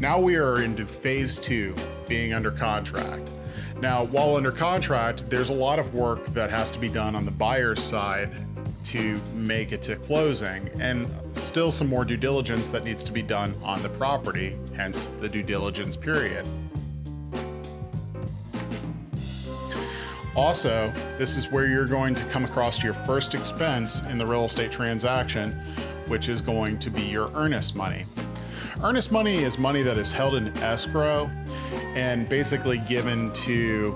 Now we are into phase 2, being under contract. Now, while under contract, there's a lot of work that has to be done on the buyer's side to make it to closing, and still some more due diligence that needs to be done on the property, hence the due diligence period. Also, this is where you're going to come across your first expense in the real estate transaction, which is going to be your earnest money. Earnest money is money that is held in escrow and basically given to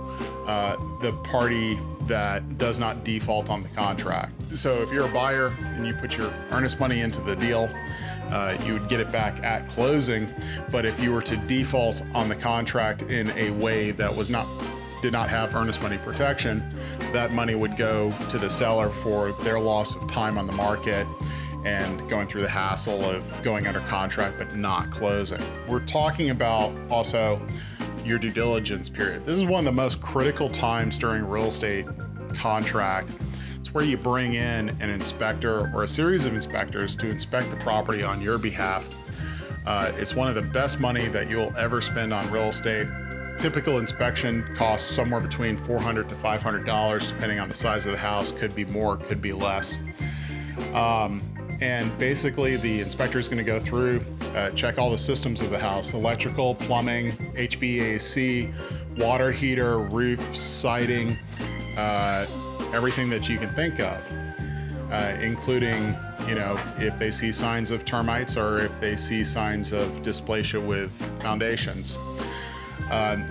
the party that does not default on the contract. So if you're a buyer and you put your earnest money into the deal, you would get it back at closing. But if you were to default on the contract in a way that did not have earnest money protection, that money would go to the seller for their loss of time on the market and going through the hassle of going under contract but not closing. We're talking about also your due diligence period. This is one of the most critical times during a real estate contract. It's where you bring in an inspector or a series of inspectors to inspect the property on your behalf. It's one of the best money that you'll ever spend on real estate. Typical inspection costs somewhere between $400 to $500, depending on the size of the house. Could be more, could be less. And basically the inspector is going to go through, check all the systems of the house: electrical, plumbing, HVAC, water heater, roof, siding, everything that you can think of, including, if they see signs of termites or if they see signs of dysplasia with foundations.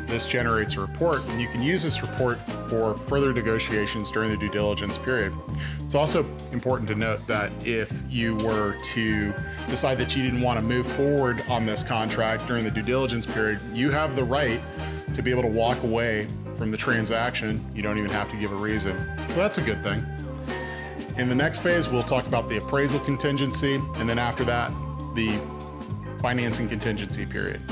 This generates a report, and you can use this report for further negotiations during the due diligence period. It's also important to note that if you were to decide that you didn't want to move forward on this contract during the due diligence period, you have the right to be able to walk away from the transaction. You don't even have to give a reason. So that's a good thing. In the next phase, we'll talk about the appraisal contingency, and then after that, the financing contingency period.